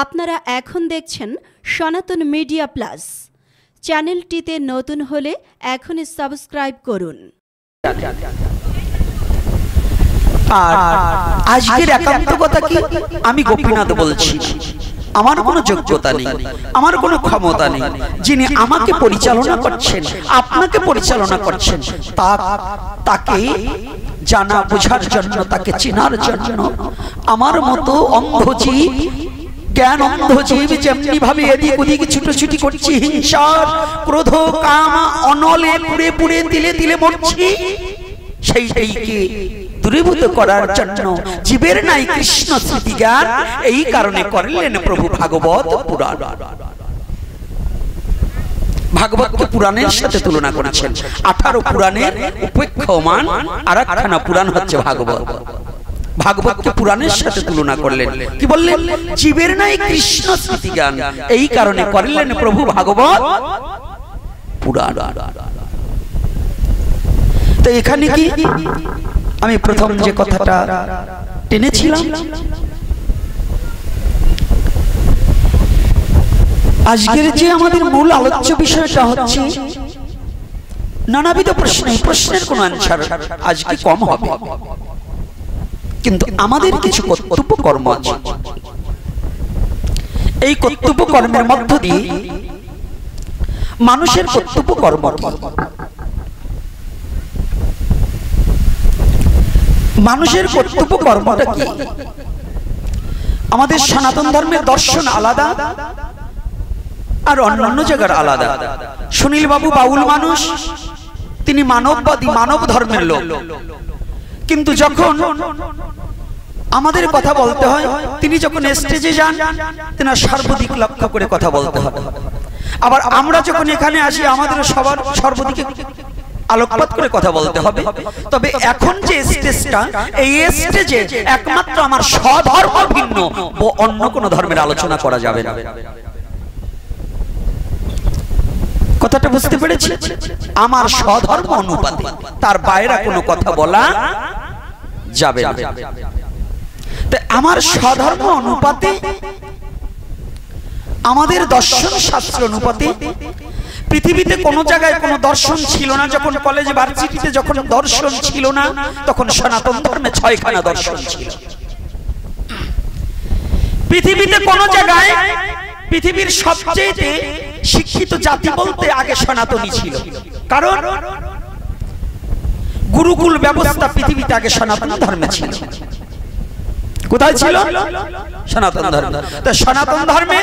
আপনারা এখন দেখছেন সনাতন মিডিয়া প্লাস। চ্যানেলটিতে নতুন হলে এখনই সাবস্ক্রাইব করুন। আর আজকের একান্ত কথা কি, আমি গোপীনাথ বলছি। আমার কোনো যোগ্যতা নেই, আমার কোনো ক্ষমতা নেই। যিনি আমাকে পরিচালনা করছেন, আপনাকে পরিচালনা করছেন, তাকে জানা বোঝার জন্য, তাকে চেনার জন্য আমার মতো অন্ধজীব, জ্ঞান অন্ধজীব যেমনি ভাবে এদিক ওদিক ছুটোছুটি করছি, হিংসার ক্রোধ কাম অনলে পুড়ে পুড়ে তিলে তিলে মরছি, সেইটাইকে দূরীভূত করার জন্য জীবের নাই কৃষ্ণ স্মৃতি জ্ঞান, এই কারণে করলেন প্রভু ভাগবত পুরাণ। ভাগবতকে পুরাণের সাথে তুলনা করেছেন। 18 পুরাণের উপেক্ষমান আরেকখানা পুরাণ হচ্ছে ভাগবত। ভাগবতকে পুরাণের সাথে তুলনা করলেন, কি বললেন? জীবের নাই কৃষ্ণ স্মৃতি জ্ঞান, এই কারণে করলেন প্রভু ভাগবত পুরাণ। তো এখানে কি আমি প্রথম যে কথাটা টেনেছিলাম, আজকের যে আমাদের মূল আলোচ্য বিষয়টা হচ্ছে নানাবিধ প্রশ্ন, প্রশ্নের কোন আনসার আজকে কম হবে, কিন্তু আমাদের কিছু কর্তব্য কর্ম আছে। এই কর্তব্য কর্মের মধ্য দিয়ে মানুষের কর্তব্য কর্ম কি, মানুষের কর্তব্য কর্মটা কি? আমাদের সনাতন ধর্মের দর্শন আলাদা আর অন্যান্য জায়গার আলাদা। সুনীল বাবু বাউল মানুষ, তিনি মানববাদী, মানব ধর্মের লোক, কিন্তু যখন আমাদের কথা বলতে হয়, তিনি যখন স্টেজে যান, তেনার সর্বদিক লক্ষ্য করে কথা বলতে হয়। আবার আমরা যখন এখানে আসি, আমাদের সবার সর্বদিকে আলোকপাত করে কথা বলতে হবে। তবে এখন যে স্টেজটা, এই স্টেজে একমাত্র আমার স্বধর্ম ভিন্ন, অন্য কোন ধর্মের আলোচনা করা যাবে না। কথাটা বুঝতে পেরেছি? আমার স্বধর্ম অনুপাতে, তার বাইরে কোনো কথা বলা যাবে না। তো আমার স্বধর্ম অনুপাতে, আমাদের দর্শন শাস্ত্র অনুপাতে, পৃথিবীতে কোন জায়গায় কোন দর্শন ছিল না। যখন কলেজ ভার্সিটিতে যখন দর্শন ছিল না, তখন সনাতন ধর্মে 6খানা দর্শন ছিল। পৃথিবীতে কোন জায়গায়, পৃথিবীর সবচেয়ে শিক্ষিত জাতি বলতে আগে সনাতনী ছিল, কারণ গুরুকুল ব্যবস্থা পৃথিবীতে আগে সনাতন ধর্মে ছিল। কোথায় ছিল? সনাতন ধর্মে। তো সনাতন ধর্মে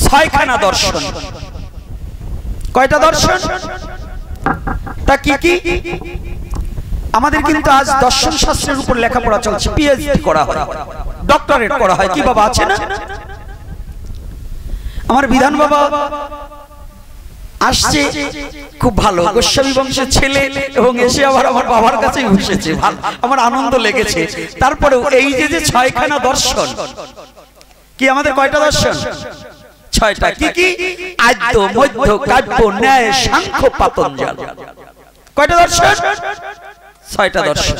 6খানা দর্শন। কয়টা দর্শন? তা কি কি? আমাদের কিন্তু আজ দর্শন শাস্ত্রের উপর লেখাপড়া চলছে, পিএইচডি করা হয়, ডক্টরেট করা হয়। কি বাবা আছে না? আমার বিধান বাবা আসছে, খুব ভালো, গোস্বামী বংশের ছেলে, এবং এসে আবার আমার বাবার কাছেই বসেছে। আমার আনন্দ লেগেছে। তারপরেও এই যে 6খানা দর্শন, কি আমাদের কয়টা দর্শন? 6টা। কি কি? আদ্য, মধ্য, কাব্য, ন্যায়, সাংখ্য, পাতঞ্জল। কয়টা দর্শন? 6টা দর্শন।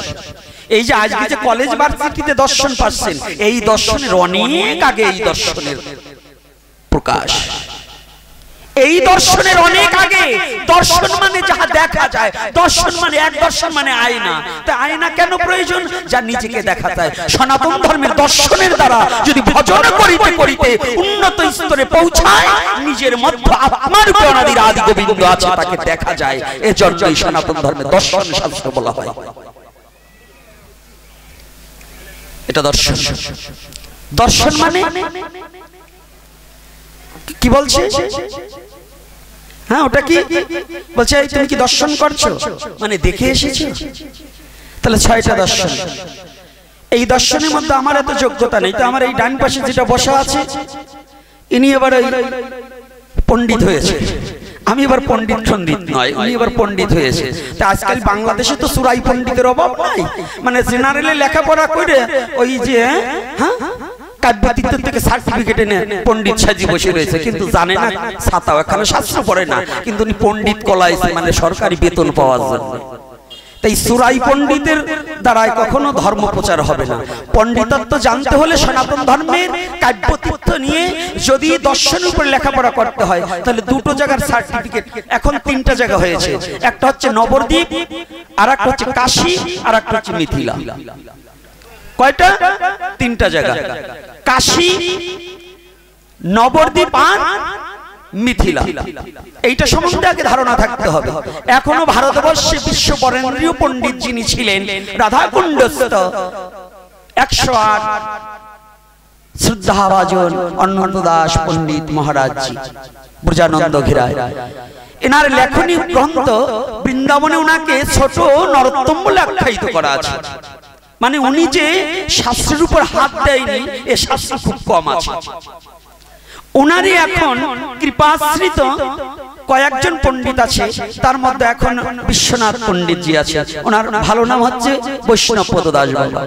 এই যে আজকে যে কলেজ ভার্সিটিতে দর্শন পাচ্ছেন, এই দর্শনের অনেক আগে এই দর্শনের প্রকাশ। এই দর্শনের অনেক আগে। দর্শন মানে যাহা দেখা যায়, দর্শন মানে এক দর্শন মানে আয়না। তা আয়না কেন প্রয়োজন? যা নিজেকে দেখা যায়। সনাতন ধর্মের দর্শনের দ্বারা যদি ভজন করিতে করিতে উন্নত স্তরে পৌঁছায়, নিজের মধ্যে আত্মার রূপে অনাদির আদি গোবিন্দ আছে, তাকে দেখা যায়। এজন্যই সনাতন ধর্মের দর্শন শাস্ত্র বলা হয়। এটা দর্শন। দর্শন মানে কি বলছে? হ্যাঁ, ওটা কি বলছে? তুমি কি দর্শন করছো? মানে দেখে এসেছো। তাহলে 6টা দর্শন। এই দর্শনের মধ্যে আমার এত যোগ্যতা নেই। তো আমার এই ডান পাশে যেটা বসা আছে, ইনি এবার পণ্ডিত হয়েছে। আমি এবার পণ্ডিত নয়, উনি এবার পণ্ডিত হয়েছে। তা আজকাল বাংলাদেশে তো সুরাই পণ্ডিতের অভাব নাই। মানে জেনারেলে লেখাপড়া করে ওই যে থেকে সার্টিফিকেট এনে পণ্ডিত সাজি বসে রয়েছে, কিন্তু জানে না ছাতাও এখানে শাস্ত্র পড়ে না, কিন্তু উনি পণ্ডিত কলাইছে, মানে সরকারি বেতন পাওয়ার জন্য। তো তাই সুরাই পণ্ডিতের দ্বারায় কখনো ধর্ম প্রচার হবে না। পণ্ডিতত্ব জানতে হলে সনাতন ধর্মের কাব্যতীর্থ নিয়ে যদি দর্শনের উপর লেখাপড়া করতে হয় তাহলে দুটো জায়গার সার্টিফিকেট, এখন তিনটা জায়গা হয়েছে, একটা হচ্ছে নবদ্বীপ, আর একটা হচ্ছে কাশী, আর একটা হচ্ছে মিথিলা। কয়টা? তিনটা জায়গা, কাশী, নবদ্বীপ আর মিথিলা। এইটা সম্বন্ধে আগে ধারণা থাকতে হবে। এখনো ভারতবর্ষে বিশ্ব বরেন্দ্রীয় পণ্ডিত যিনি ছিলেন রাধাকুণ্ডস্থ 108 শ্রদ্ধাভাজন অনন্ত দাস পণ্ডিত মহারাজজি ব্রজানন্দ ঘিরায়, এনার লেখনী গ্রন্থ বৃন্দাবনে ওনাকে ছোট নরোত্তম বলে আখ্যায়িত করা আছে। মানে উনি যে শাস্ত্রের উপর হাত দেয়নি এ শাস্ত্র খুব কম আছে। ওনারই এখন কৃপাশ্রিত কয়েকজন পণ্ডিত আছে, তার মধ্যে এখন বিশ্বনাথ পণ্ডিতজি আছে। ওনার ভালো নাম হচ্ছে বৈষ্ণবপদ দাস বাবা,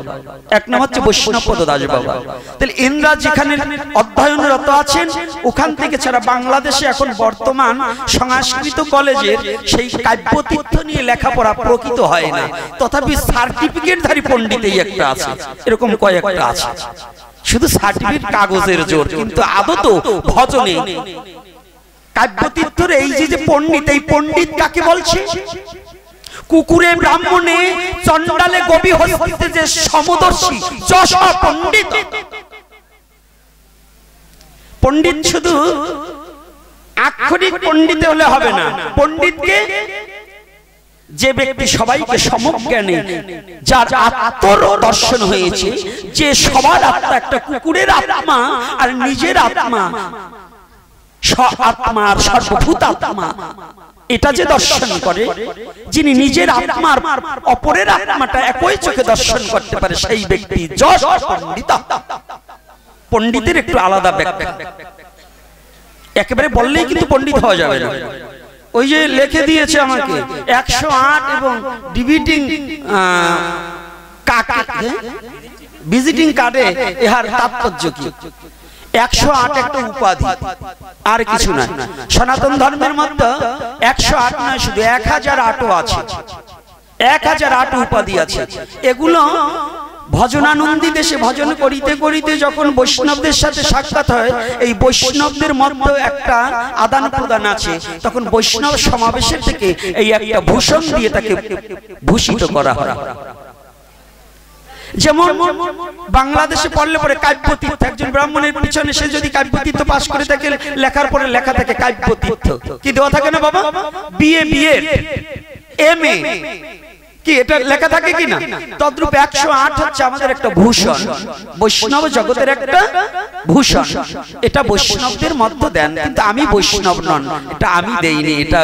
এক নাম হচ্ছে বৈষ্ণবপদ দাস বাবা। তাহলে এনরা যেখানে অধ্যয়নরত আছেন ওখান থেকে ছাড়া বাংলাদেশে এখন বর্তমান সংস্কৃত কলেজের সেই কাব্যতীর্থ নিয়ে লেখাপড়া প্রকৃত হয় না, তথাপি সার্টিফিকেটধারী পণ্ডিতই একটা আছে, এরকম কয়েকটা আছে। শুধু সার্টিফিকেট কাগজের জোর, কিন্তু আদত ভজনে কাব্যতীর্থের এই যে পণ্ডিত, এই পণ্ডিত কাকে বলছে? কুকুরে ব্রাহ্মণে চণ্ডালে গবি হস্তিতে যে সমদর্শী যশ পণ্ডিত। পণ্ডিত শুধু আক্ষরিক পণ্ডিত হলে হবে না, পণ্ডিতকে যে ব্যক্তি সবাইকে সমজ্ঞানে, যার আত্মর দর্শন হয়েছে, যে সবার আত্মা একটা কুকুরের আত্মা আর নিজের আত্মা আত্মা আর সর্বভূত আত্মা, এটা যে দর্শন করে, যিনি নিজের আত্মার অপরের আত্মাটা একই চোখে দর্শন করতে পারে, সেই ব্যক্তি যশ পণ্ডিত। পণ্ডিতের একটু আলাদা ব্যাখ্যা, একেবারে বললেই কিন্তু পণ্ডিত হওয়া যাবে না। ওই যে লিখে দিয়েছে আমাকে 108 এবং ভিজিটিং কার্ডে ইহার তাৎপর্য কি? 108 একটা উপাধি, আর কিছু না। সনাতন ধর্মের মধ্যে 108 নয়, শুধু 1008 আছে, 1008 উপাধি আছে। এগুলো ভজনানন্দী দেশে ভজন করিতে করিতে যখন বৈষ্ণবদের সাথে সাক্ষাৎ হয়, এই বৈষ্ণবদের মধ্যে একটা আদান প্রদান আছে, তখন বৈষ্ণব সমাবেশের থেকে এই একটা ভূষণ দিয়ে তাকে ভূষিত করা হয়। যেমন বাংলাদেশে পড়লে পরে কাব্যতীর্থ, একজন ব্রাহ্মণের পিছনে সে যদি কাব্যতীর্থ পাশ করে থাকে, লেখার পরে লেখা থাকে কাব্যতীর্থ, কি দেওয়া থাকে না বাবা? বিএ, এমএ, কি এটা লেখা থাকে কিনা? তদ্রূপ 108 হচ্ছে আমাদের একটা ভূষণ, বৈষ্ণব জগতের একটা ভূষণ। এটা বৈষ্ণবদের মধ্যে দেন, কিন্তু আমি বৈষ্ণব নন, এটা আমি দেইনি। এটা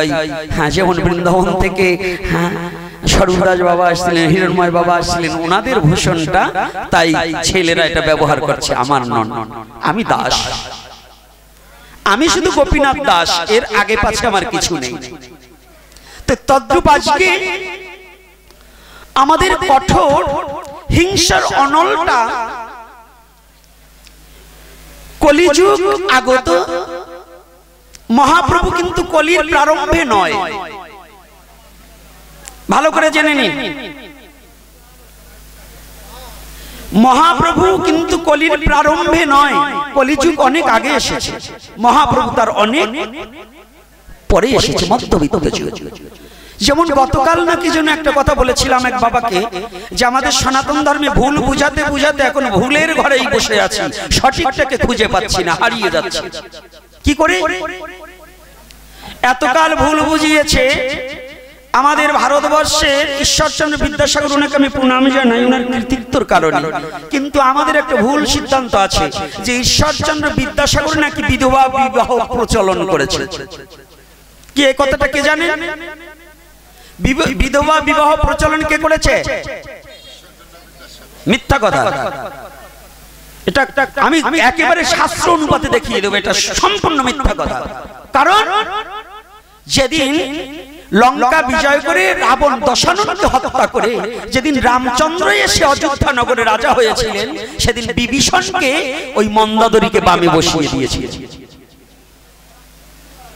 হ্যাঁ, যেমন বৃন্দাবন থেকে হ্যাঁ স্বরূপদাস বাবা আসছিলেন, হিরণময় বাবা আসছিলেন, ওনাদের ভূষণটা তাই ছেলেরা এটা ব্যবহার করছে, আমার নন। আমি দাস, আমি শুধু গোপীনাথ দাস, এর আগে পাছে আমার কিছু নেই। তো তদ্রূপ আজকে আমাদের কঠোর হিংসার অনলটা কলিযুগ আগত। মহাপ্রভু কিন্তু কলির প্রারম্ভে নয়, ভালো করে জেনে নিন। মহাপ্রভু কিন্তু কলির প্রারম্ভে নয়, কলিযুগ অনেক আগে এসেছে, মহাপ্রভু তার অনেক পরে এসেছে, মধ্যবিত্ত যুগ। যেমন গতকাল নাকি যেন একটা কথা বলেছিলাম এক বাবাকে, যে আমাদের সনাতন ধর্মে ভুল বুঝাতে বুঝাতে এখন ভুলের ঘরেই বসে আছি, সঠিকটাকে খুঁজে পাচ্ছি না, হারিয়ে যাচ্ছে। কি করে? এতকাল ভুল বুঝিয়েছে আমাদের ভারতবর্ষের ঈশ্বরচন্দ্র বিদ্যাসাগর, ওনাকে আমি প্রণাম জানাই ওনার কৃতিত্বর কারণে, কিন্তু আমাদের একটা ভুল সিদ্ধান্ত আছে যে ঈশ্বরচন্দ্র বিদ্যাসাগর নাকি বিধবা বিবাহ প্রচলন করেছে। কি এই কথাটা কে জানে? বিধবা বিবাহ প্রচলন কে করেছে? মিথ্যা কথা। এটা আমি একেবারে শাস্ত্র অনুপাতে দেখিয়ে দেবো, এটা সম্পূর্ণ মিথ্যা কথা। কারণ যেদিন লঙ্কা বিজয় করে রাবণ দশাননকে হত্যা করে, যেদিন রামচন্দ্র এসে অযোধ্যা নগরে রাজা হয়েছিলেন, সেদিন বিভীষণকে ওই মন্দাদরীকে বামে বসিয়ে দিয়েছিলেন।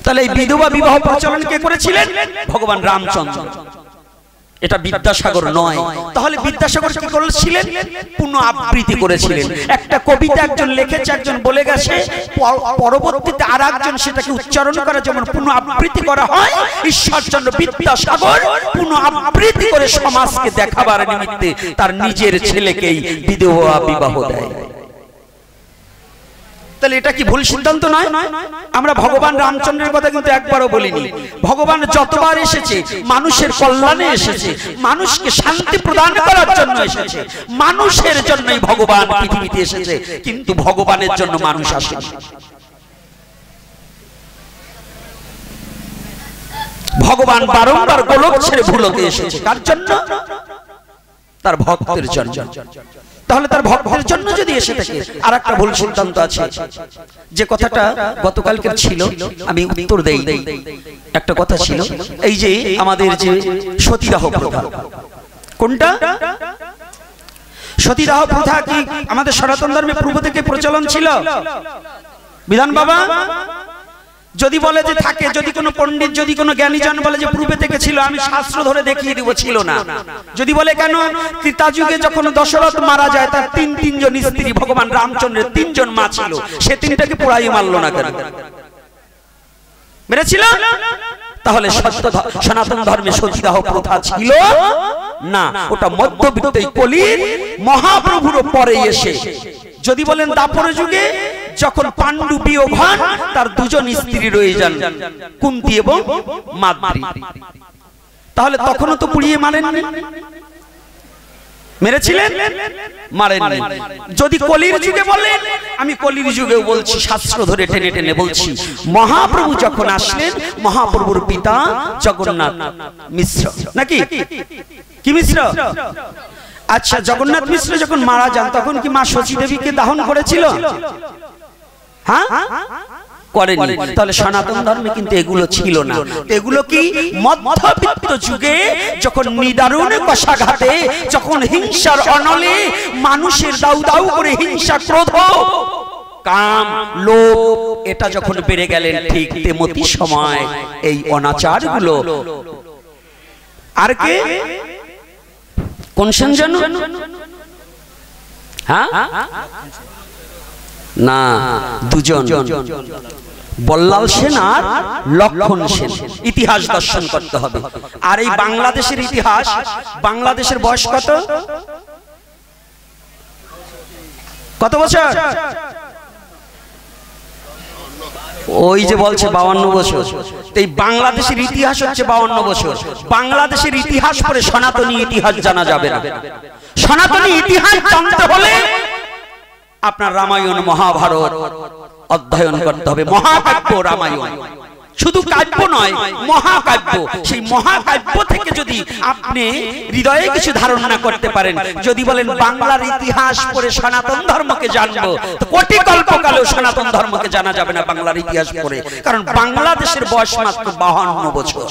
তাহলে এই বিধবা বিবাহ প্রচলন কে করেছিলেন? ভগবান রামচন্দ্র। এটা বিদ্যাসাগর নয়। তাহলে বিদ্যাসাগর কি করেছিলেন? পুনঃ আবৃত্তি করেছিলেন। একটা কবিতা একজন লিখেছে, একজন বলে গেছে, পরবর্তীতে আর একজন সেটাকে উচ্চারণ করে, যেমন পুনঃ আবৃত্তি করা হয়। ঈশ্বরচন্দ্র বিদ্যাসাগর পুনঃ আবৃত্তি করে সমাজকে দেখাবার নিমিত্তে তার নিজের ছেলেকেই বিধবা বিবাহ দেয়। তাহলে এটা কি ভুল সিদ্ধান্ত নয়? আমরা ভগবান রামচন্দ্রের কথা কিন্তু একবারও বলিনি। ভগবান যতবার এসেছে মানুষের কল্যাণে এসেছে, মানুষকে শান্তি প্রদান করার জন্য এসেছে, মানুষের জন্যই ভগবান পৃথিবীতে এসেছে, কিন্তু ভগবানের জন্য মানুষ আসেনি। ভগবান বারংবার গোলক ছেড়ে ভুলোকে এসেছে, কার জন্য? তার ভক্তের জন্য। তাহলে তার ভক্তের জন্য যদি এসে থাকে, আর একটা ভুল সিদ্ধান্ত আছে, যে কথাটা গতকালকের ছিল, আমি উত্তর দেই। একটা কথা ছিল, এই যে আমাদের যে সতীদাহ প্রথা, কোনটা? সতীদাহ প্রথা কি আমাদের সনাতন ধর্মে পূর্ব থেকে প্রচলন ছিল? বিধান বাবা যদি বলে যে থাকে, যদি কোনো পণ্ডিত, যদি কোনো জ্ঞানীজন বলে যে পূর্বে থেকে ছিল, আমি শাস্ত্র ধরে দেখিয়ে দিব ছিল না। যদি বলে কেন, ত্রেতা যুগে যখন দশরথ মারা যায়, তার তিনজন স্ত্রী, ভগবান রামচন্দ্রের 3 জন মা ছিল, সে 3টাকে পোড়াই মারলো না কেন? মেরেছিল? তাহলে সত্য সনাতন ধর্মে সতীদাহ প্রথা ছিল না, ওটা মধ্যবিত্ত কলির মহাপ্রভুর পরে এসে। যদি বলেন দাপর যুগে যখন পাণ্ডু বিয়োগ হন, তার 2 জন স্ত্রী রয়ে যান, কুন্তি এবং মাদ্রী, তাহলে তখনও তো পুড়িয়ে মারেননি। মেরেছিলেন? মারেননি। যদি কলির যুগে বলেন, আমি কলির যুগেও বলছি, শাস্ত্র ধরে টেনে টেনে বলছি, মহাপ্রভু যখন আসলেন, মহাপ্রভুর পিতা জগন্নাথ মিশ্র, নাকি কি মিশ্র? আচ্ছা, জগন্নাথ মিশ্র যখন মারা যান, তখন কি মা শচী দেবীকে দাহন করেছিল? হ্যাঁ, করেনি। তাহলে সনাতন ধর্মে কিন্তু এগুলো ছিল না। এগুলো কি মধ্যবিত্ত যুগে যখন নিদারুণ কষাঘাতে, যখন হিংসার অনলে মানুষের দাউ দাউ করে হিংসা, ক্রোধ, কাম, লোভ এটা যখন বেড়ে গেলেন, ঠিক তেমতি সময় এই অনাচারগুলো। আর কে? কোন সেন যেন? হ্যাঁ না, 2 জন, বল্লাল সেন আর লক্ষণ সেন। ইতিহাস দর্শন করতে হবে। আর এই বাংলাদেশের ইতিহাস, বাংলাদেশের বয়স কত বছর? ওই যে বলছে 52 বছর। এই বাংলাদেশের ইতিহাস হচ্ছে 52 বছর। বাংলাদেশের ইতিহাস পরে সনাতনী ইতিহাস জানা যাবে না। সনাতনী ইতিহাস জানতে হলে আপনার রামায়ণ মহাভারত অধ্যয়ন করতে হবে। মহাকাব্য রামায়ণ শুধু কাব্য নয়, মহাকাব্য। সেই মহাকাব্য থেকে যদি আপনি হৃদয়ে কিছু ধারণ না করতে পারেন, যদি বলেন বাংলার ইতিহাস পড়ে সনাতন ধর্মকে জানবো, তো কোটি কল্পকালেও সনাতন ধর্মকে জানা যাবে না বাংলার ইতিহাস পড়ে। কারণ বাংলাদেশের বয়স মাত্র 52 বছর।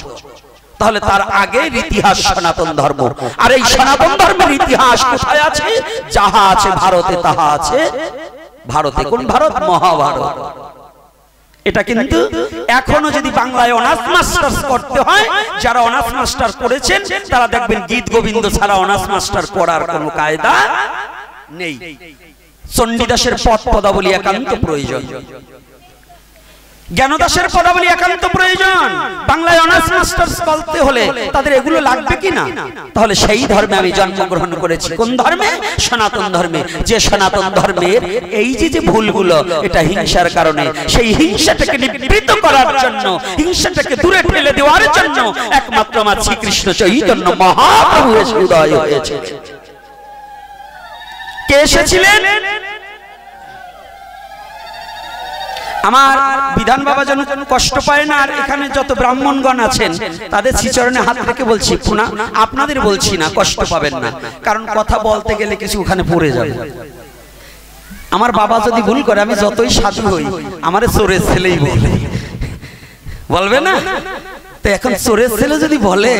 তাহলে তার আগে ইতিহাস সনাতন ধর্ম। আর এই সনাতন ধর্মের ইতিহাস কোথায় আছে? যাহা আছে ভারতে তাহা আছে ভারতে। কোন ভারত? মহাভারত। এটা কিন্তু এখনো যদি বাংলায় অনার্স মাস্টার্স করতে হয়, যারা অনার্স মাস্টার করেছেন তারা দেখবেন গীত গোবিন্দ ছাড়া অনার্স মাস্টার করার কোনো কায়দা নেই। চণ্ডীদাসের পদ পদাবলী একান্ত প্রয়োজন, জ্ঞানদাসের পদাবলী একান্ত প্রয়োজন। বাংলায় অনার্স মাস্টার্স করতে হলে তাদের এগুলো লাগবে কি না? তাহলে সেই ধর্মে আমি জন্মগ্রহণ করেছি। কোন ধর্মে? সনাতন ধর্মে। যে সনাতন ধর্মের এই যে ভুলগুলো, এটা হিংসার কারণে, সেই হিংসাটাকে নিবৃত্ত করার জন্য, হিংসাটাকে দূরে ঠেলে দেওয়ার জন্য একমাত্র আমার শ্রীকৃষ্ণ চৈতন্য মহাপ্রভু এসে উদয় হয়েছে। কে এসেছিলেন? আমার বিধান বাবা যেন কষ্ট পায় না। আর এখানে যত ব্রাহ্মণগণ আছেন তাদের শ্রীচরণে হাত রেখে বলছি, আপনাদের বলছি না, কষ্ট পাবেন না। কারণ কথা বলতে গেলে কিছু ওখানে পড়ে যাবে। আমার বাবা যদি ভুল করে, আমি যতই সাধু হই, আমার চোরের ছেলেই বলবে না। তো এখন চোরের ছেলে যদি বলে,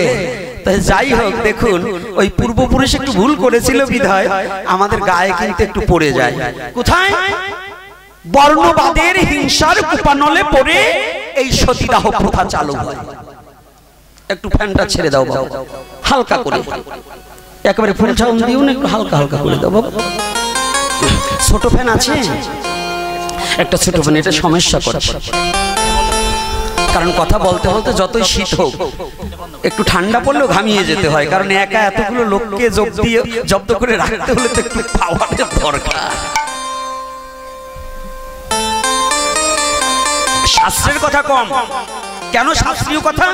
তাই যাই হোক, দেখুন ওই পূর্বপুরুষ একটু ভুল করেছিল বিধায় আমাদের গায়ে কিন্তু একটু পড়ে যায়। কোথায়? বর্ণবাদের হিংসার কুপানলে পড়ে এই সতীদাহ প্রথা চালু হয়। একটু ফ্যানটা ছেড়ে দাও বাবা। হালকা করে, একেবারে ফুল সাউন্ড দিও না, একটু হালকা হালকা করে দেবো। ছোট ফ্যান আছে একটা, ছোট ফ্যান, এটা সমস্যা করছে, কারণ কথা বলতে বলতে যতই শীত হোক একটু ঠান্ডা পড়লেও ঘামিয়ে যেতে হয়, কারণ একা এতগুলো লোককে জব্দ করে রাখতে হলে তো একটু পাওয়ারের দরকার। শাস্ত্রের কথা কম, কেন শাস্ত্রীয় কথা?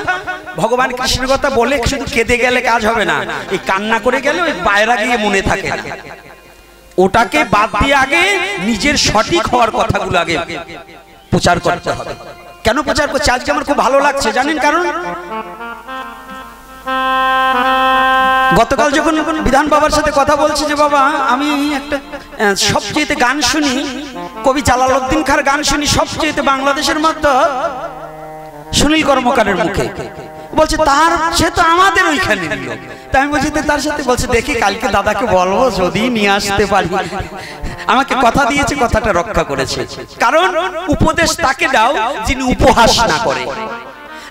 ভগবান কৃষ্ণের কথা বলে শুধু কেঁদে গেলে কাজ হবে না, এই কান্না করে গেলে ওই বাইরা গিয়ে মনে থাকে না, ওটাকে বাদ দিয়ে আগে নিজের সঠিক হওয়ার কথাগুলো আগে প্রচার করতে হবে। কেন প্রচার করছে? আজকে আমার খুব ভালো লাগছে জানেন, কারণ গতকাল যখন বিধান বাবার সাথে কথা বলছি যে বাবা আমি একটা সবচেয়ে গান শুনি, কবি জালালউদ্দিন খাঁর গান শুনি সবচেয়ে বাংলাদেশের মধ্যে সুনীল কর্মকারের মুখে, বলছে তার সে তো আমাদের ওইখানে নিল। তাই আমি বলছি তার সাথে, বলছে দেখি কালকে দাদাকে বলবো যদি নিয়ে আসতে পারি। আমাকে কথা দিয়েছে, কথাটা রক্ষা করেছে, কারণ উপদেশ তাকে দাও যিনি উপহাস না করে,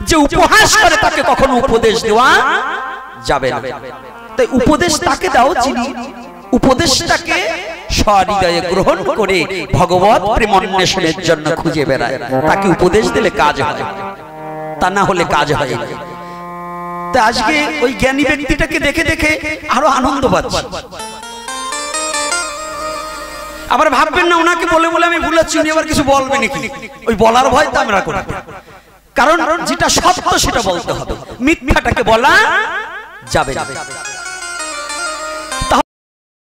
যে উপহাস করে তাকে কখনো উপদেশ দেওয়া যাবে না। তাই উপদেশ তাকে দাও যিনি উপদেশটাকে সহৃদয়ে গ্রহণ করে ভগবত প্রেমান্বেষণের জন্য খুঁজে বেড়ায়, তাকে উপদেশ দিলে কাজ হয়, তা না হলে কাজ হয় না। তো আজকে ওই জ্ঞানী ব্যক্তিটাকে দেখে দেখে আরো আনন্দ পাচ্ছি। আবার ভাববেন না ওনাকে বলে বলে আমি ভুলাচ্ছি, উনি আবার কিছু বলবে নাকি, ওই বলার ভয় তো আমরা করি, কারণ যেটা সত্য সেটা বলতে হবে, মিথ্যাটাকে বলা যাবে না।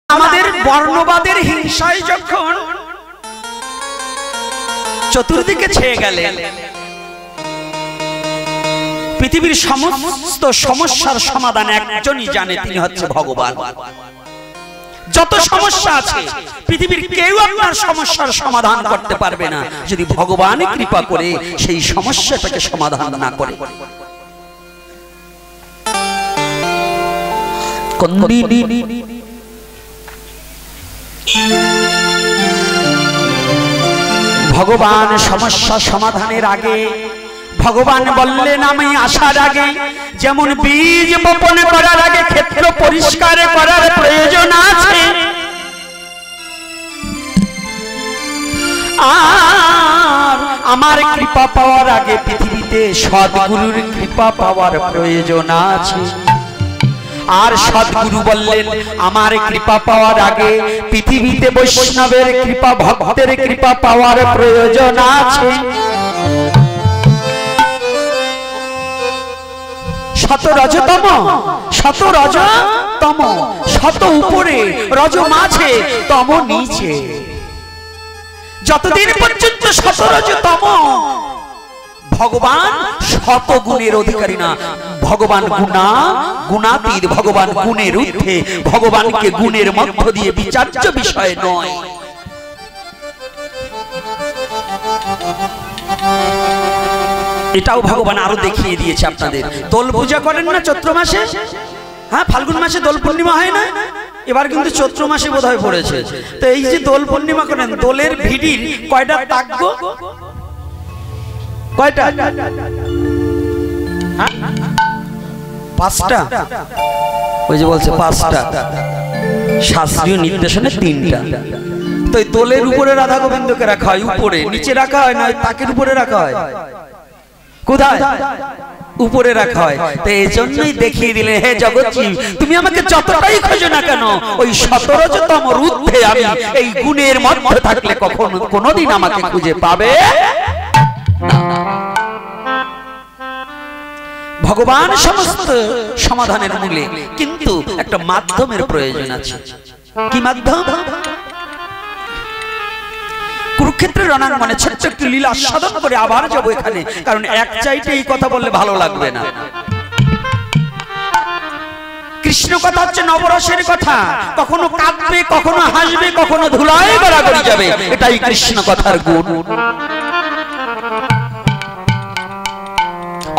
আমাদের বর্ণবাদের হিংসায় যখন চতুর্দিকে ছেয়ে গেলে, পৃথিবীর সমস্ত সমস্যার সমাধান একজনই জানে, তিনি হচ্ছে ভগবান। যত সমস্যা আছে পৃথিবীর কেউ আপনার সমস্যার সমাধান করতে পারবে না যদি ভগবান কৃপা করে সেই সমস্যাটাকে সমাধান না করে। ভগবান সমস্যা সমাধানের আগে ভগবান বললেন আমি আসার আগে যেমন বীজ বপন করার আগে ক্ষেত্র পরিষ্কার করার প্রয়োজন আছে, আর আমার কৃপা পাওয়ার আগে পৃথিবীতে সদ্গুরুর কৃপা পাওয়ার প্রয়োজন আছে। আর সদ্গুরু বললেন আমার কৃপা পাওয়ার আগে পৃথিবীতে বৈষ্ণবের কৃপা ভক্তের কৃপা পাওয়ার প্রয়োজন আছে। শত রজতম, শত রজতম, শত উপরে রজ মাঝে তম নিচে, যতদিন পর্যন্ত শত রজতম ভগবান শত গুণের অধিকারী না, ভগবান গুণাতীত, ভগবান গুণের ঊর্ধ্বে, ভগবানকে গুণের মধ্য দিয়ে বিচার্য বিষয় নয়। এটাও ভগবান আরো দেখিয়ে দিয়েছে আপনাদের। দোল পূজা করেন না চৈত্র মাসে? হ্যাঁ, ফাল্গুন মাসে দোল পূর্ণিমা হয় না? এবার কিন্তু চৈত্র মাসে বোধহয় পড়েছে। তো এই যে দোল পূর্ণিমা করেন, দোলের ভিড়ির কয়টা তাক্য? কয়টা? পাঁচটা। ওই যে বলছে পাঁচটা, শাস্ত্রীয় নির্দেশনে তিনটা। তো এই দোলের উপরে রাধা গোবিন্দকে রাখা হয়, উপরে, নিচে রাখা হয় না, তাকের উপরে রাখা হয়। কোথায়? উপরে রাখা হয়। তো এই জন্যই দেখিয়ে দিলে হে জগৎজীব তুমি আমাকে যতটাই খোঁজো না কেন, ওই 17তম ঊর্ধ্বে আমি এই গুণের মধ্যে থাকলে কখনো কোনোদিন আমাকে খুঁজে পাবে না। ভগবান সমস্ত সমাধানের মূলে, কিন্তু একটা মাধ্যমের প্রয়োজন আছে। কি মাধ্যম? কুরুক্ষেত্রের রণাঙ্গনে ছোট্ট একটি লীলা আস্বাদন করে আবার যাবো এখানে, কারণ এক চাইতে এই কথা বললে ভালো লাগবে না। কৃষ্ণ কথা হচ্ছে নবরসের কথা, কখনো কাঁদবে, কখনো হাসবে, কখনো ধুলায় গড়াগড়ি যাবে, এটাই কৃষ্ণ কথার গুণ।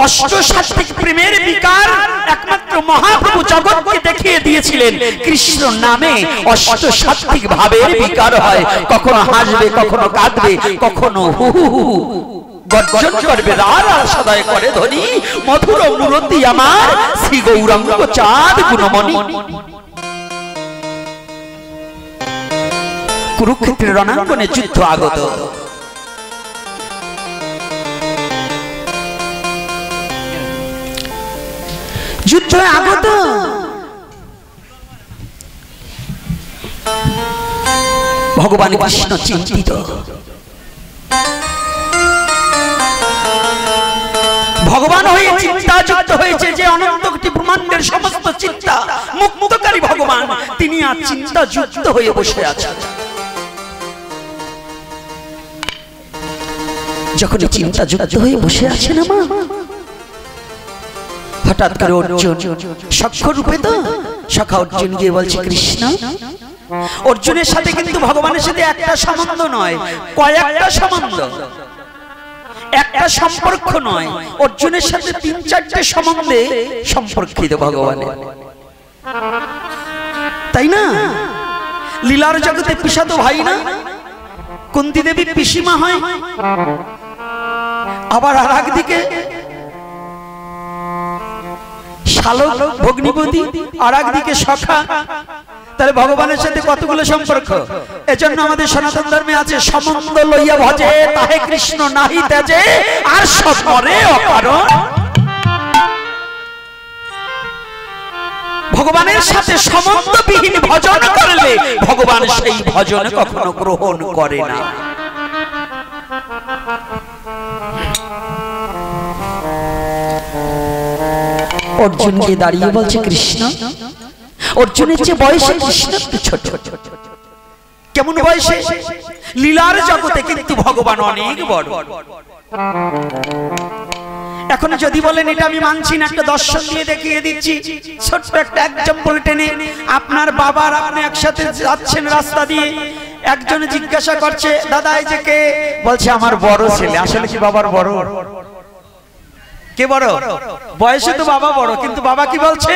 অষ্টসাত্ত্বিক প্রেমের বিকার একমাত্র মহাপ্রভু জগৎকে দেখিয়ে দিয়েছিলেন। কৃষ্ণ নামে অষ্টসাত্ত্বিক ভাবের বিকার হয়, কখনো হাসবে, কখনো কাঁদবে, কখনো হু হু হু গর্জন করবে রার আর সদায় করে ধ্বনি মধুর মূরতি আমার শ্রী গৌরাঙ্গ চাঁদ গুণমণি। কুরুক্ষেত্রের রণাঙ্গনে যুদ্ধ আগত। যুদ্ধ আগত ভগবান কৃষ্ণ চিন্তিত। ভগবান হয়ে চিন্তাযুক্ত হয়েছে যে অনন্ত কোটি ব্রহ্মাণ্ডের সমস্ত চিন্তা মুক্তকারী ভগবান, তিনি আর চিন্তাযুক্ত হয়ে বসে আছেন। যখন চিন্তাযুক্ত হয়ে বসে আছেন আমার, হঠাৎ করে অর্জুন সখ্য রূপে তো সখা অর্জুন গিয়ে বলছে কৃষ্ণ। অর্জুনের সাথে কিন্তু ভগবানের সাথে একটা সম্বন্ধ নয়, কয়েকটা সম্বন্ধ, একটা সম্পর্ক নয়। অর্জুনের সাথে ৩-৪টে সম্বন্ধে সম্পর্কিত ভগবানের, তাই না? লীলার জগতে পিসাতো ভাই না, কুন্তী দেবী পিসিমা হয়, আবার আর একদিকে শালক ভগ্নিপতি, আর একদিকে সখা। তাহলে ভগবানের সাথে কতগুলো সম্পর্ক। এজন্য আমাদের সনাতন ধর্মে আছে সম্বন্ধ লইয়া ভজে তাহে কৃষ্ণ নাহি তেজে আর সব মরে অকারণ। ভগবানের সাথে সম্বন্ধবিহীন ভজন করলে ভগবান সেই ভজন কখনো গ্রহণ করে না। অর্জুন গিয়ে দাঁড়িয়ে বলছে কৃষ্ণ। অর্জুনের যে বয়সে কৃষ্ণ একটু ছোট। কেমন বয়সে? লীলার জগতে কিন্তু ভগবান অনেক বড়। এখন যদি বলেন এটা আমি মানছি না, একটা দর্শন দিয়ে দেখিয়ে দিচ্ছি, ছোট্ট একটা এক্সাম্পল টেনে। আপনার বাবার আপনি একসাথে যাচ্ছেন রাস্তা দিয়ে, একজন জিজ্ঞাসা করছে দাদা এই যে কে? বলছে আমার বড় ছেলে। আসলে কি বাবার বড়? কে বড়? বয়সে তো বাবা বড়, কিন্তু বাবা কি বলছে?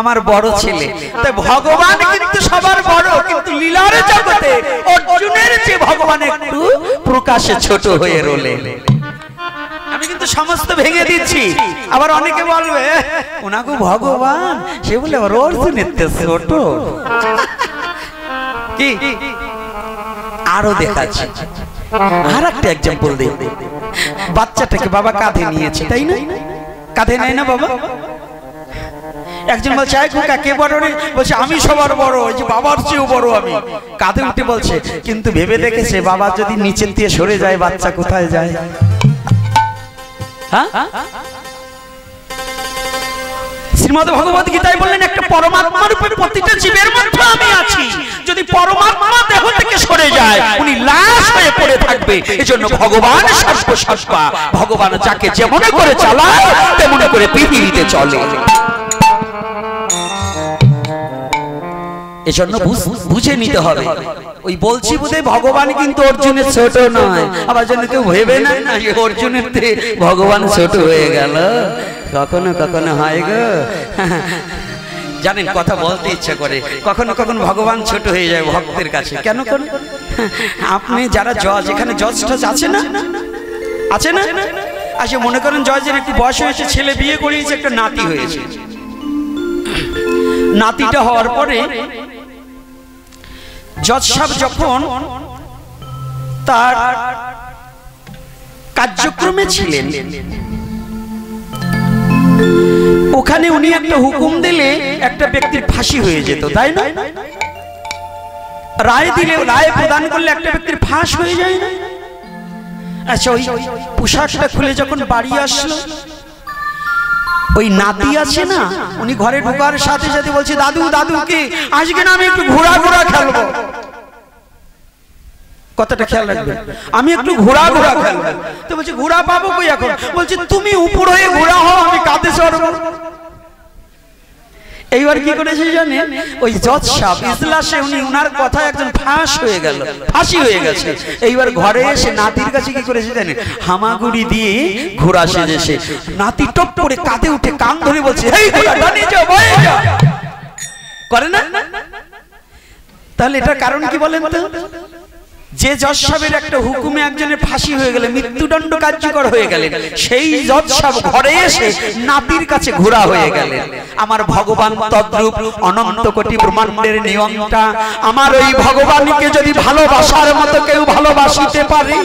আমার বড় ছেলে। তাই ভগবান কিন্তু সবার বড়, কিন্তু লীলার জগতে অর্জুনের যে ভগবান একটু প্রকাশে ছোট হয়ে রোলে। আমি কিন্তু সমস্ত ভেঙে দিচ্ছি। আবার অনেকে বলবে ওনাকে ভগবান, সে বলে অর্জুনের ছোট। কি আরো দেখাচ্ছি, আর একটা এক্সাম্পল দিই। বাচ্চাটাকে বাবা কাঁধে নিয়েছে, তাই না? কাঁধে নেয় না বাবা? একজন বলছে আয় খোকা কে বড় রে? বলছে আমি সবার বড়, এই যে বাবার চেয়েও বড় আমি। কাঁধে উঠে বলছে কিন্তু ভেবে দেখেছে বাবা যদি নিচের দিয়ে সরে যায় বাচ্চা কোথায় যায়? হ্যাঁ, শ্রীমদ্ ভগবত গীতায় বললেন একটা পরমাত্মা রূপে প্রতিটা জীবের মধ্যে আমি আছি। যদি পরমাত্মা দেহ থেকে সরে যায় উনি লাশ হয়ে পড়ে থাকবে। এজন্য ভগবান সর্বসর্বা, ভগবান যাকে যেমন করে চালায় তেমন করে পৃথিবীতে চলে। এজন্য বুঝে নিতে হবে। ওই বলছি বোধ ভগবান কিন্তু অর্জুনের ছোট নয়। আবার যেন কেউ ভেবে না অর্জুনের ভগবান ছোট হয়ে গেল। কখনো কখনো হয় গো, জানেন কথা বলতে ইচ্ছা করে, কখনো কখনো ভগবান ছোট হয়ে যায় ভক্তের কাছে। কেন করে? আপনি যারা জজ, এখানে জজ টজ আছে না? আছে না? আসে মনে করেন জজের একটু বয়স হয়েছে, ছেলে বিয়ে করিয়েছে, একটা নাতি হয়েছে। নাতিটা হওয়ার পরে জজ সাহেব যখন তার কার্যক্রমে ছিলেন, ওখানে উনি একটা হুকুম দিলে একটা ব্যক্তির ফাঁসি হয়ে যেত, তাই না? রায় দিলে, রায় প্রদান করলে একটা ব্যক্তির ফাঁস হয়ে যায় না? আচ্ছা, ওই পোশাকটা খুলে যখন বাড়ি আসলো, ওই নাতি আছে না, উনি ঘরে ঢোকার সাথে সাথে বলছে দাদু দাদু কি আজকে না আমি একটু ঘোড়া ঘোড়া খেলবো। কথাটা খেয়াল রাখবেন, আমি একটু ঘোড়া ঘোড়া খেলবো। তো বলছে ঘোড়া পাবো কই এখন? বলছে তুমি উপর হয়ে ঘোড়া হও, আমি কাঁধে চড়বো। এইবার কি করেছে জানেন? ওই জজ সাহেব ইজলাসে উনি উনার কথা একজন ফাঁস হয়ে গেল, ফাঁসি হয়ে গেছে। এইবার ঘরে এসে নাতির কাছে কি করেছে জানেন? হামাগুড়ি দিয়ে ঘোড়া সেজেছে। নাতি টপ করে কাঁধে উঠে কান ধরে বলছে এই ঘোড়াটা নিয়ে যাও, বয়ে যাও। করে না? তাহলে এটার কারণ কি বলেন তো? যে জজ সাহেবের একটা হুকুমে একজনের ফাঁসি হয়ে গেলে, মৃত্যুদণ্ড কার্যকর হয়ে গেলেন, সেই জজ সাহেব ঘরে এসে নাতির কাছে ঘোরা হয়ে গেলেন। আমার ভগবান তদ্রূপ অনন্ত কোটি ব্রহ্মাণ্ডের নিয়মটা, আমার ওই ভগবানকে যদি ভালোবাসার মতো কেউ ভালোবাসিতে পারে,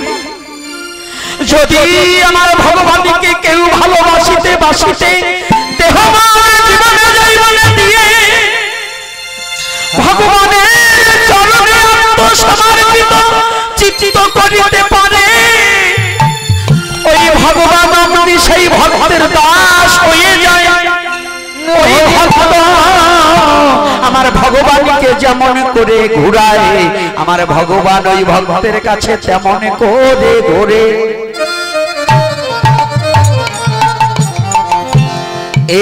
যদি আমার ভগবানকে কেউ ভালোবাসিতে বাসিতে দেহমান জীবনে জীবনে দিয়ে ভগবানের চরণে আত্মসমর্পিত চিত্ত করিতে পারে, ওই ভগবান আপনি সেই ভক্তের দাস হয়ে যায়। ওই ভক্ত আমার ভগবানকে যেমন করে ঘুরায়, আমার ভগবান ওই ভক্তের কাছে তেমন করে ঘোরে।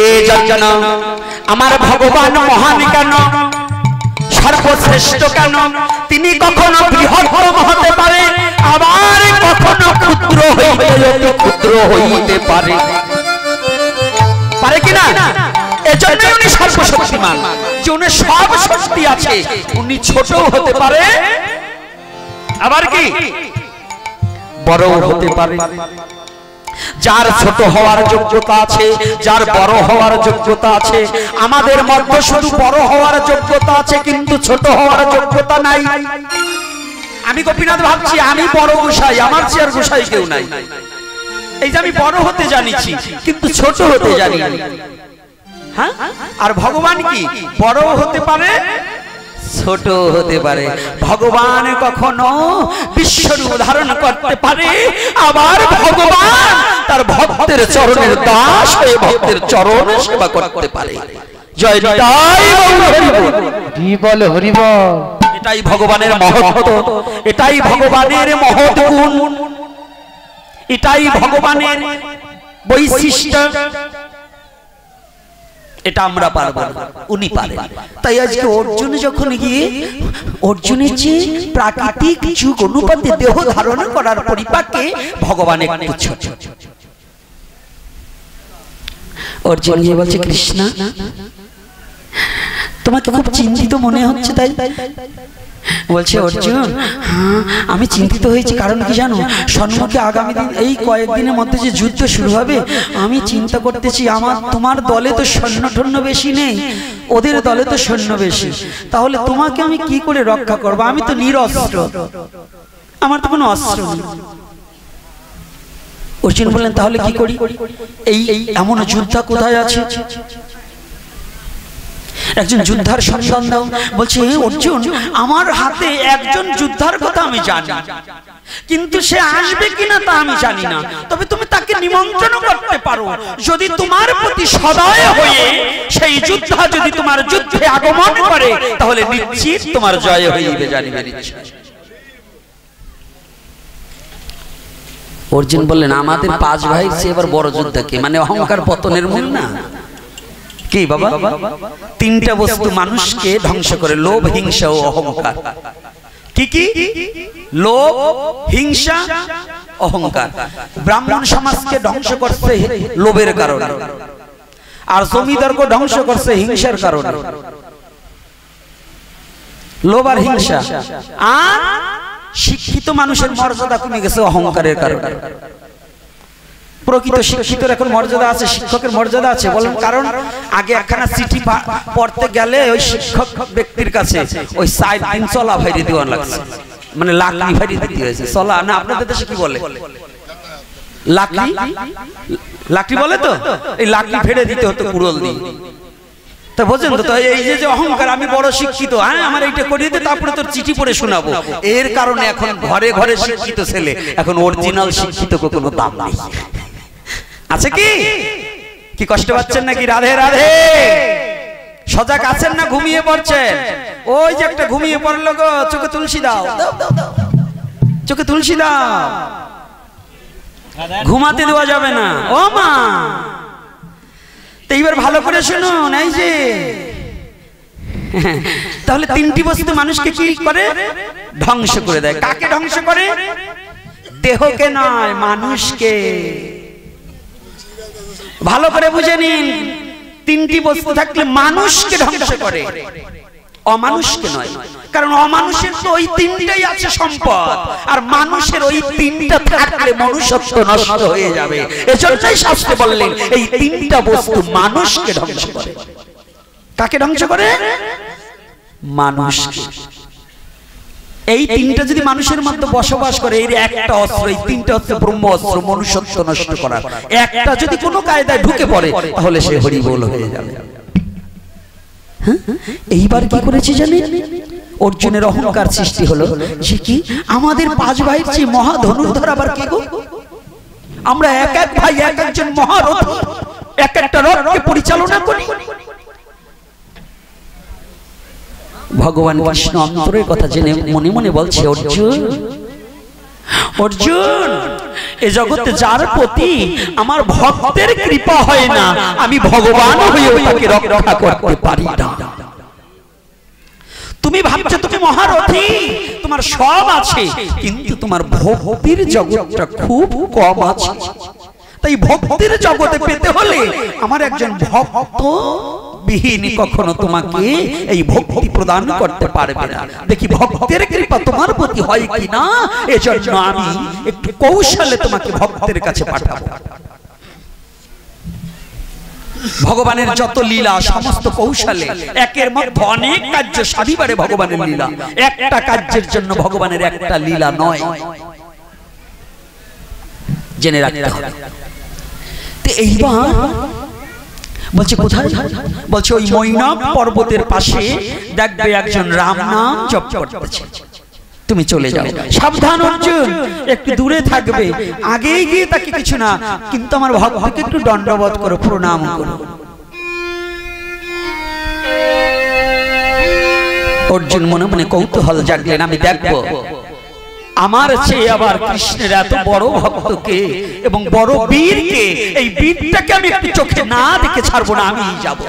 এই জন্য আমার ভগবান মহান কেন, সর্বশ্রেষ্ঠ কেন, তিনি কখনো বৃহত্তম হতে পারে, আবার কখনো ক্ষুদ্র ক্ষুদ্র হইতে পারে, পারে কিনা? এজন্য উনি সর্বশক্তিমান, যে উনি সব শক্তি আছে, উনি ছোট হতে পারে, আবার কি বড় হতে পারে। যার ছোট হওয়ার যোগ্যতা আছে, যার বড় হওয়ার যোগ্যতা আছে। আমাদের মধ্যে শুধু বড় হওয়ার যোগ্যতা আছে, কিন্তু ছোট হওয়ার যোগ্যতা নাই। আমি গোপীনাথ ভাবছি আমি বড় গোসাই, আমার চেয়ে গোসাই কেউ নাই। এই যে আমি বড় হতে জানিছি, কিন্তু ছোট হতে জানি না। হ্যাঁ, আর ভগবান কি বড় হতে পারে, ছোট হতে পারে। ভগবান কখনো বিশ্বরূপ ধারণ করতে পারে, আবার ভগবান তার ভক্তের চরণের দাস হয়ে ভক্তের চরণ সেবা করতে পারে। জয় নিতাই বল হরি বল। এটাই ভগবানের মহত্ব, এটাই ভগবানের মহৎ গুণ, এটাই ভগবানের বৈশিষ্ট্য। এটা আমরা পারবো না, উনি পারেন। তাই আজকে অর্জুন যখন গিয়ে অর্জুনের চেয়ে প্রাকৃতিক যুগ অনুপাতে দেহ ধারণ করার পরিপাকে ভগবান একটু ছোট। অর্জুন গিয়ে বলছে, কৃষ্ণ তোমাকে খুব চিন্তিত মনে হচ্ছে। তাই বলছে অর্জুন, হ্যাঁ আমি চিন্তিত হয়েছি, কারণ কি জানো, সম্মুখে আগামী দিন এই কয়েকদিনের মধ্যে যে যুদ্ধ শুরু হবে, আমি চিন্তা করতেছি তোমার দলে তো সৈন্য টন্য বেশি নেই, ওদের দলে তো সৈন্য বেশি, তাহলে তোমাকে আমি কি করে রক্ষা করবো? আমি তো নিরস্ত্র, আমার তো কোনো অস্ত্র নেই। অর্জুন বললেন, তাহলে কি করি? এই এমন যোদ্ধা কোথায় আছে? একজন যোদ্ধার সন্ধান দাও। বলছে, অর্জুন আমার হাতে একজন যোদ্ধার কথা আমি জানি, কিন্তু সে আসবে কিনা তা আমি জানি না, তবে তুমি তাকে নিমন্ত্রণ করতে পারো। যদি তোমার প্রতি সদয় হয়ে সেই যোদ্ধা যদি তোমার যুদ্ধে আগমন করে, তাহলে নিশ্চিত তোমার জয় হইবে, জানিবে নিশ্চয়। অর্জুন বললেন, আমাদের 5 ভাই সে এবার বড় যোদ্ধাকে, মানে অহংকার পতনের মূল না কি বাবা? 3টা বস্তু মানুষকে ধ্বংস করে, লোভ, হিংসা ও অহংকার। কি কি? লোভ, হিংসা, অহংকার। ব্রাহ্মণ সমাজকে ধ্বংস করছে লোভের কারণে, আর জমিদারকে ধ্বংস করছে হিংসার কারণে। লোভ আর হিংসা। আর শিক্ষিত মানুষের মর্যাদা কমে গেছে অহংকারের কারণে। প্রকৃত শিক্ষিতের এখন মর্যাদা আছে, শিক্ষকের মর্যাদা আছে। বলেন কারণ? আগে একখানা চিঠি পড়তে গেলে ওই শিক্ষক ব্যক্তির কাছে ওই 4 দিন চলা ভাইরে দেওয়া লাগছে, মানে লাকড়ি ভাইরে দিতে হয়েছে। চলা না, আপনাদের দেশে কি বলে? লাকড়ি, লাকড়ি বলে তো, এই লাকড়ি ফেড়ে দিতে হতো কুড়োল দিয়ে। তা বোঝেন তো, এই যে অহংকার, আমি বড় শিক্ষিত, হ্যাঁ আমার এইটা করিয়ে দে, তারপরে তোর চিঠি পড়ে শোনাবো। এর কারণে এখন ঘরে ঘরে শিক্ষিত ছেলে, এখন অরিজিনাল শিক্ষিত কোনো দাম নেই। আছে কি? কি কষ্ট পাচ্ছেন নাকি? রাধে রাধে। সজাগ আছেন না ঘুমিয়ে পড়ছেন? ওই যে একটা ঘুমিয়ে পড়লো গো, চোখে তুলসী দাও, চোখে তুলসী দাও, ঘুমাতে দেওয়া যাবে না। ও মা, তো এইবার ভালো করে শুনুন। এই যে তাহলে 3টি বস্তু মানুষকে কি করে? ধ্বংস করে দেয়। কাকে ধ্বংস করে? দেহকে নয়, মানুষকে। ভালো করে বুঝে নিন, 3টি বস্তু থাকলে মানুষকে ধ্বংস করে, অমানুষকে নয়। কারণ অমানুষের তো ওই তিনটাই আছে সম্পদ, আর মানুষের ওই তিনটা থাকলে মনুষ্যত্ব নষ্ট হয়ে যাবে। এজন্যই শাস্ত্রে বললেন এই তিনটা বস্তু মানুষকে ধ্বংস করে। কাকে ধ্বংস করে? মানুষকে। এই তিনটা যদি মানুষের মধ্যে বসবাস করে, এর একটা অস্ত্র, এই তিনটা হচ্ছে ব্রহ্ম অস্ত্র, মনুষ্যত্ব নষ্ট করার। একটা যদি কোনো কায়দায় ঢুকে পড়ে তাহলে সে হরিবোল হয়ে যাবে। এইবার কি করেছে জানেন? অর্জুনের অহংকার সৃষ্টি হলো যে কি আমাদের পাঁচ ভাইয়ের চেয়ে মহা ধনুর্ধর আবার কে গো? আমরা এক এক ভাই এক একজন মহারথ, এক একটা রথকে পরিচালনা করি। ভগবান কৃষ্ণ অন্তরের কথা জেনে মনে মনে বলছে, অর্জুন অর্জুন, এ জগতে যার প্রতি আমার ভক্তের কৃপা হয় না, আমি ভগবান হয়েও তাকে রক্ষা করতে পারি না। তুমি ভাবছো তুমি মহারথী, তোমার সব আছে, কিন্তু তোমার ভক্তির জগৎটা খুব কম আছে। তাই ভক্তির জগতে পেতে হলে আমার একজন ভক্ত বিহীন কখনো তোমাকে এই ভক্তি প্রদান করতে পারবে না। দেখি ভক্তের কৃপা তোমার প্রতি হয় কিনা, এজন্য আমি একটু কৌশলে তোমাকে ভক্তের কাছে পাঠাবো। ভগবানের যত লীলা সমস্ত কৌশলে, একের মধ্যে অনেক কার্য সাধিবারে ভগবানের লীলা, একটা কার্যের জন্য ভগবানের একটা লীলা নয়, জেনে রাখতে হবে। এইবার বলছে কোথায়? বলছে ওই মৈনাক পর্বতের পাশে দেখবে একজন রাম নাম জপ করতেছে, তুমি চলে যাও। সাবধান অর্জুন, একটু দূরে থাকবে, আগেই গিয়ে তাকে কিছু না, কিন্তু আমার ভক্তকে একটু দণ্ডবোধ করো, প্রণাম করো। অর্জুন মনে মনে কৌতূহল জাগলেন, আমি দেখবো আমার চেয়ে আবার কৃষ্ণের এত বড় ভক্তকে এবং বড় বীরকে, এই বীরটাকে আমি একটু চোখে না দেখে ছাড়বো না, আমি যাব।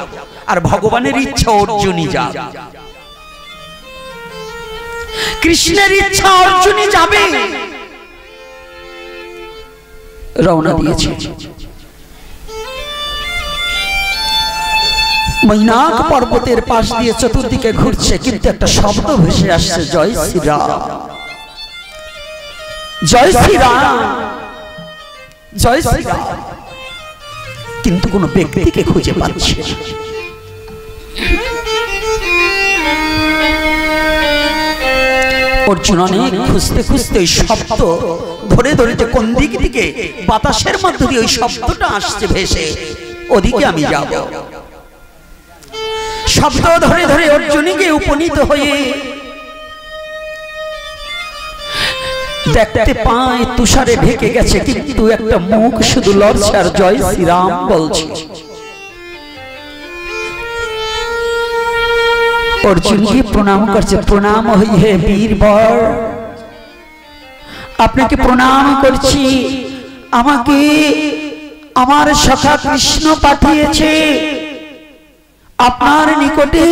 আর ভগবানের ইচ্ছা অর্জুনই যাবে, কৃষ্ণের ইচ্ছা অর্জুনই যাবে। রওনা দিয়েছে। মৈনাক পর্বতের পাশ দিয়ে চতুর্দিকে ঘুরছে, কিন্তু একটা শব্দ ভেসে আসছে, জয় শ্রীরাম, জয় শ্রীরাম, জয় শ্রীরাম, কিন্তু কোন ব্যক্তিকে খুঁজে পাচ্ছে। অর্জুন অনেক খুঁজতে খুঁজতে ওই শব্দ ধরে ধরে যে কোন দিক থেকে বাতাসের মধ্যে দিয়ে ওই শব্দটা আসছে ভেসে, ওদিকে আমি যাব। শব্দ ধরে ধরে অর্জুনকে উপনীত হয়ে দেখতে পায় তুষারে ঢেকে গেছে, কিন্তু একটা মুখ শুধু লড়ছে আর জয় শ্রীরাম বলছে। অর্জুনকে প্রণাম করছে, প্রণাম হই হে বীরবর, আপনাকে প্রণাম করছি, আমাকে আমার সখা কৃষ্ণ পাঠিয়েছে আপনার নিকটে